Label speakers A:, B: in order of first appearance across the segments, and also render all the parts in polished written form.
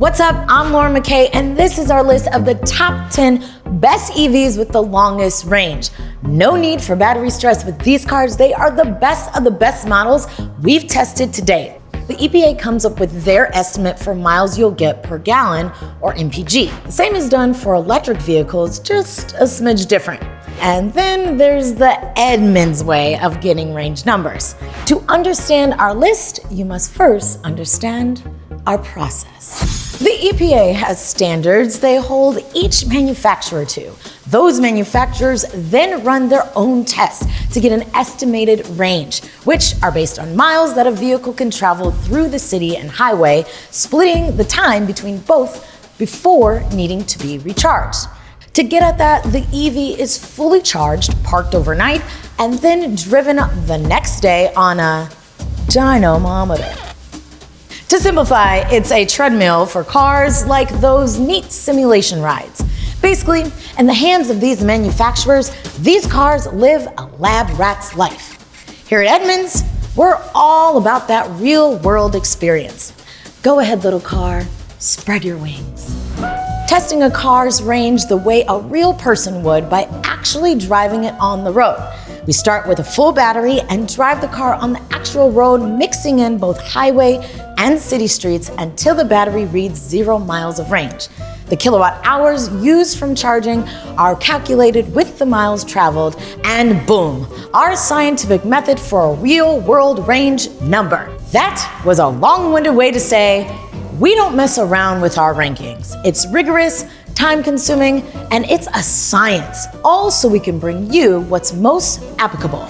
A: What's up? I'm Lauren McCay, and this is our list of the top 10 best EVs with the longest range. No need for battery stress with these cars. They are the best of the best models we've tested to date. The EPA comes up with their estimate for miles you'll get per gallon, or MPG. The same is done for electric vehicles, just a smidge different. And then there's the Edmunds way of getting range numbers. To understand our list, you must first understand our process. The EPA has standards they hold each manufacturer to. Those manufacturers then run their own tests to get an estimated range, which are based on miles that a vehicle can travel through the city and highway, splitting the time between both before needing to be recharged. To get at that, the EV is fully charged, parked overnight, and then driven the next day on a dynamometer. To simplify, it's a treadmill for cars like those neat simulation rides. Basically, in the hands of these manufacturers, these cars live a lab rat's life. Here at Edmunds, we're all about that real world experience. Go ahead, little car, spread your wings. Testing a car's range the way a real person would by actually driving it on the road. We start with a full battery and drive the car on the actual road, mixing in both highway and city streets until the battery reads 0 miles of range. The kilowatt hours used from charging are calculated with the miles traveled, and boom, our scientific method for a real world range number. That was a long-winded way to say, we don't mess around with our rankings. It's rigorous, time-consuming, and it's a science, all so we can bring you what's most applicable.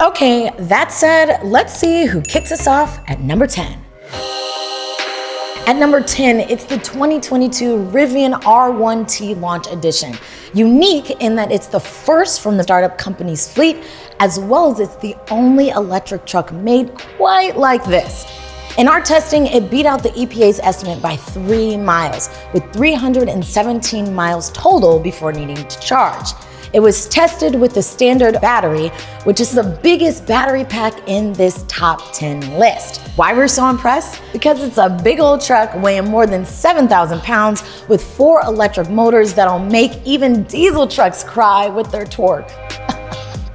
A: Okay, that said, let's see who kicks us off at number 10. At number 10, it's the 2022 Rivian R1T Launch Edition. Unique in that it's the first from the startup company's fleet, as well as it's the only electric truck made quite like this. In our testing, it beat out the EPA's estimate by 3 miles, with 317 miles total before needing to charge. It was tested with the standard battery, which is the biggest battery pack in this top 10 list. Why we're so impressed? Because it's a big old truck weighing more than 7,000 pounds with 4 electric motors that'll make even diesel trucks cry with their torque.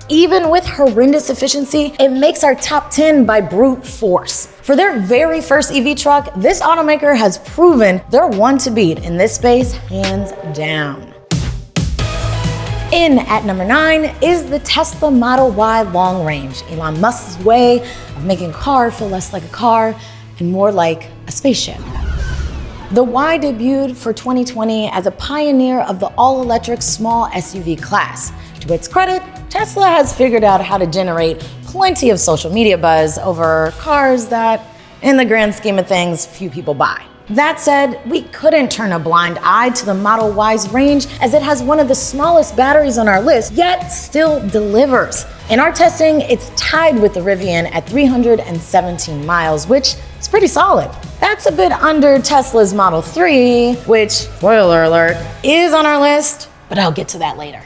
A: Even with horrendous efficiency, it makes our top 10 by brute force. For their very first EV truck, this automaker has proven they're one to beat in this space, hands down. In at number 9 is the Tesla Model Y long range, Elon Musk's way of making a car feel less like a car and more like a spaceship. The Y debuted for 2020 as a pioneer of the all-electric small SUV class. To its credit, Tesla has figured out how to generate plenty of social media buzz over cars that, in the grand scheme of things, few people buy. That said, we couldn't turn a blind eye to the Model Y's range as it has one of the smallest batteries on our list, yet still delivers. In our testing, it's tied with the Rivian at 317 miles, which is pretty solid. That's a bit under Tesla's Model 3, which, spoiler alert, is on our list, but I'll get to that later.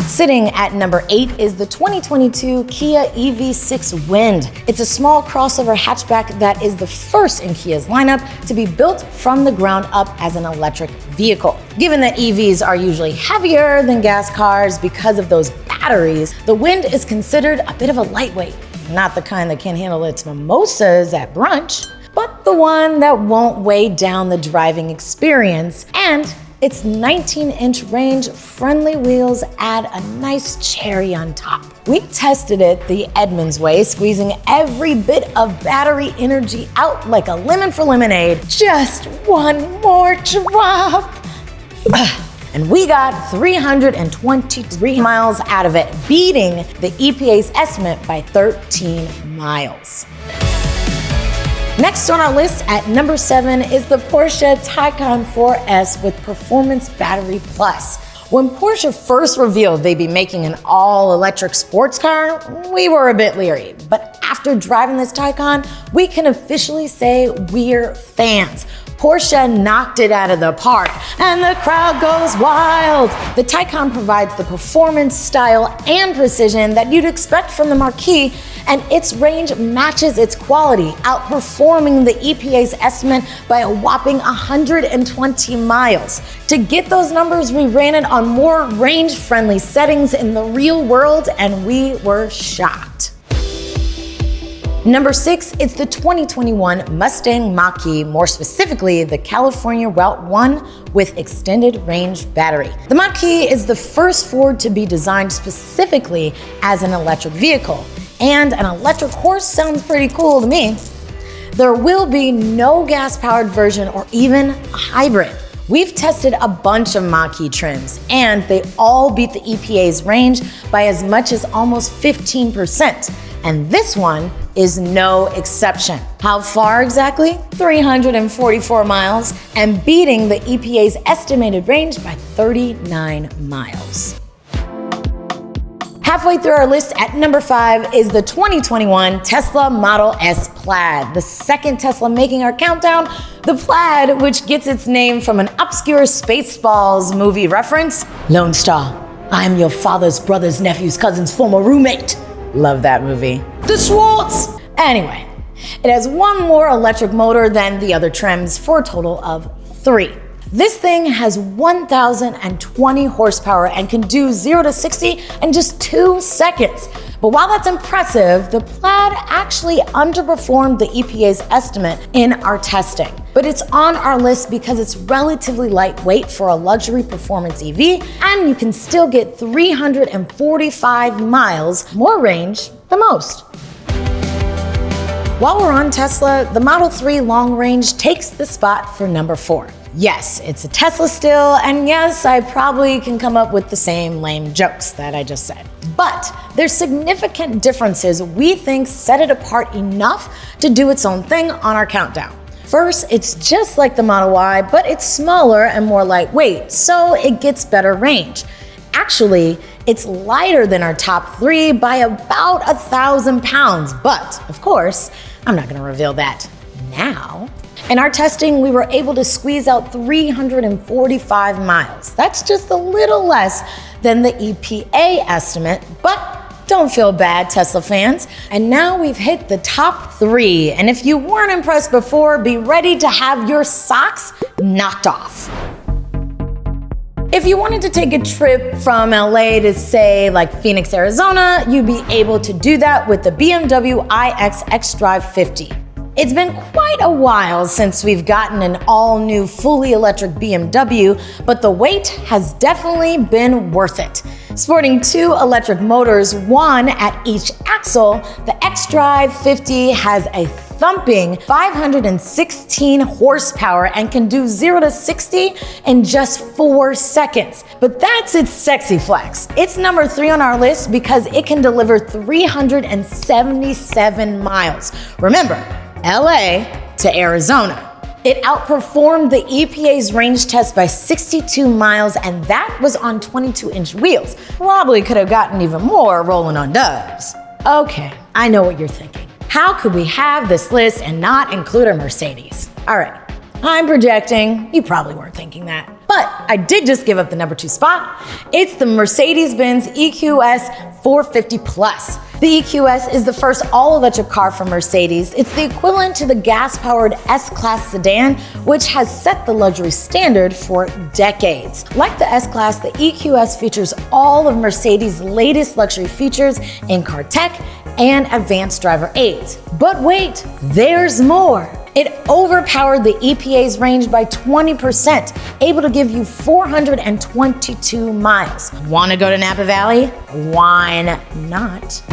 A: Sitting at number 8 is the 2022 Kia EV6 Wind. It's a small crossover hatchback that is the first in Kia's lineup to be built from the ground up as an electric vehicle. Given that EVs are usually heavier than gas cars because of those batteries, the Wind is considered a bit of a lightweight. Not the kind that can handle its mimosas at brunch, but the one that won't weigh down the driving experience, and its 19-inch range-friendly wheels add a nice cherry on top. We tested it the Edmunds way, squeezing every bit of battery energy out like a lemon for lemonade. Just one more drop. And we got 323 miles out of it, beating the EPA's estimate by 13 miles. Next on our list at number 7 is the Porsche Taycan 4S with Performance Battery Plus. When Porsche first revealed they'd be making an all-electric sports car, we were a bit leery. But after after driving this Taycan, we can officially say we're fans. Porsche knocked it out of the park, and the crowd goes wild. The Taycan provides the performance, style, and precision that you'd expect from the Mach-E, and its range matches its quality, outperforming the EPA's estimate by a whopping 120 miles. To get those numbers, we ran it on more range-friendly settings in the real world, and we were shocked. Number 6, it's the 2021 Mustang Mach-E, more specifically the California Route 1 with extended range battery. The Mach-E is the first Ford to be designed specifically as an electric vehicle, and an electric horse sounds pretty cool to me. There will be no gas-powered version or even a hybrid. We've tested a bunch of Mach-E trims, and they all beat the EPA's range by as much as almost 15%. And this one is no exception. How far exactly? 344 miles, and beating the EPA's estimated range by 39 miles. Halfway through our list at number 5 is the 2021 Tesla Model S Plaid, the second Tesla making our countdown. The Plaid, which gets its name from an obscure Spaceballs movie reference. Lone Star, I am your father's brother's nephew's cousin's former roommate. Love that movie. The Schwartz! Anyway, it has one more electric motor than the other trims for a total of 3. This thing has 1,020 horsepower and can do 0 to 60 in just 2 seconds. But while that's impressive, the Plaid actually underperformed the EPA's estimate in our testing. But it's on our list because it's relatively lightweight for a luxury performance EV, and you can still get 345 miles more range than most. While we're on Tesla, the Model 3 long range takes the spot for number 4. Yes, it's a Tesla still, and yes, I probably can come up with the same lame jokes that I just said. But there's significant differences we think set it apart enough to do its own thing on our countdown. First, it's just like the Model Y, but it's smaller and more lightweight, so it gets better range. Actually, it's lighter than our top 3 by about 1,000 pounds, but of course, I'm not gonna reveal that now. In our testing, we were able to squeeze out 345 miles. That's just a little less than the EPA estimate, but don't feel bad, Tesla fans. And now we've hit the top 3. And if you weren't impressed before, be ready to have your socks knocked off. If you wanted to take a trip from LA to, say, like Phoenix, Arizona, you'd be able to do that with the BMW iX xDrive 50. It's been quite a while since we've gotten an all-new fully electric BMW, but the wait has definitely been worth it. Sporting 2 electric motors, one at each axle, the xDrive 50 has a thumping 516 horsepower and can do 0 to 60 in just 4 seconds. But that's its sexy flex. It's number 3 on our list because it can deliver 377 miles. Remember, LA to Arizona. It outperformed the EPA's range test by 62 miles, and that was on 22-inch wheels. Probably could have gotten even more rolling on dubs. Okay, I know what you're thinking. How could we have this list and not include a Mercedes? All right, I'm projecting. You probably weren't thinking that. But I did just give up the number 2 spot. It's the Mercedes-Benz EQS 450 Plus. The EQS is the first all-electric car from Mercedes. It's the equivalent to the gas-powered S-Class sedan, which has set the luxury standard for decades. Like the S-Class, the EQS features all of Mercedes' latest luxury features, in-car tech, and advanced driver aids. But wait, there's more. It overpowered the EPA's range by 20%, able to give you 422 miles. Want to go to Napa Valley? Why not?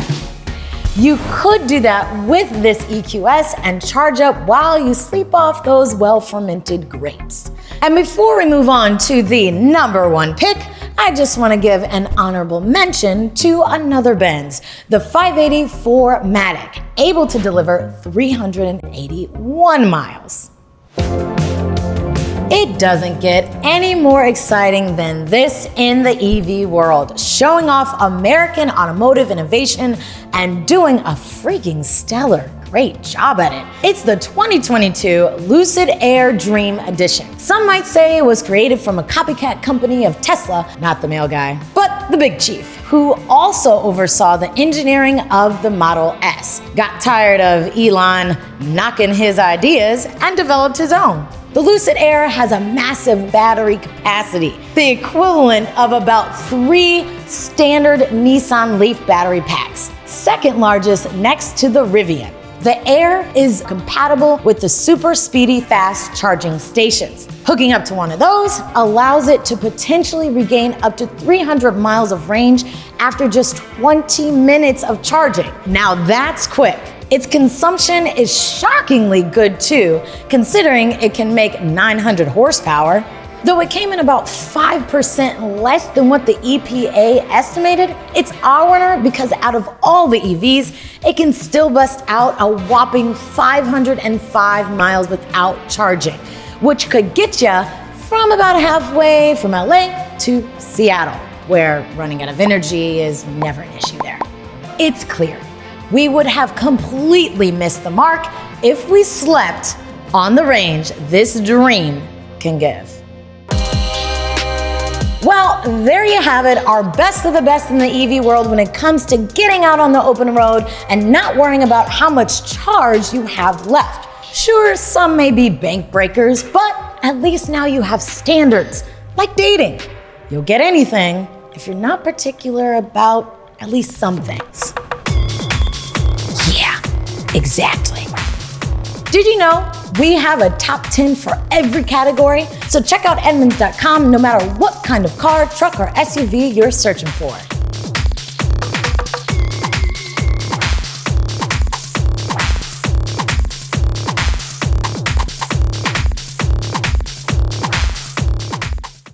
A: You could do that with this EQS and charge up while you sleep off those well-fermented grapes. And before we move on to the number 1 pick, I just want to give an honorable mention to another Benz, the 580 4MATIC, able to deliver 381 miles. It doesn't get any more exciting than this in the EV world, showing off American automotive innovation and doing a freaking stellar great job at it. It's the 2022 Lucid Air Dream Edition. Some might say it was created from a copycat company of Tesla, not the mail guy, but the big chief, who also oversaw the engineering of the Model S. Got tired of Elon knocking his ideas and developed his own. The Lucid Air has a massive battery capacity, the equivalent of about 3 standard Nissan Leaf battery packs, second largest next to the Rivian. The Air is compatible with the super speedy fast charging stations. Hooking up to one of those allows it to potentially regain up to 300 miles of range after just 20 minutes of charging. Now that's quick. Its consumption is shockingly good too, considering it can make 900 horsepower. Though it came in about 5% less than what the EPA estimated, it's our winner because out of all the EVs, it can still bust out a whopping 505 miles without charging, which could get you from about halfway from LA to Seattle, where running out of energy is never an issue there. It's clear we would have completely missed the mark if we slept on the range this dream can give. Well, there you have it, our best of the best in the EV world when it comes to getting out on the open road and not worrying about how much charge you have left. Sure, some may be bank breakers, but at least now you have standards, like dating. You'll get anything if you're not particular about at least some things. Yeah, exactly. Did you know we have a top 10 for every category? So check out Edmunds.com no matter what kind of car, truck, or SUV you're searching for.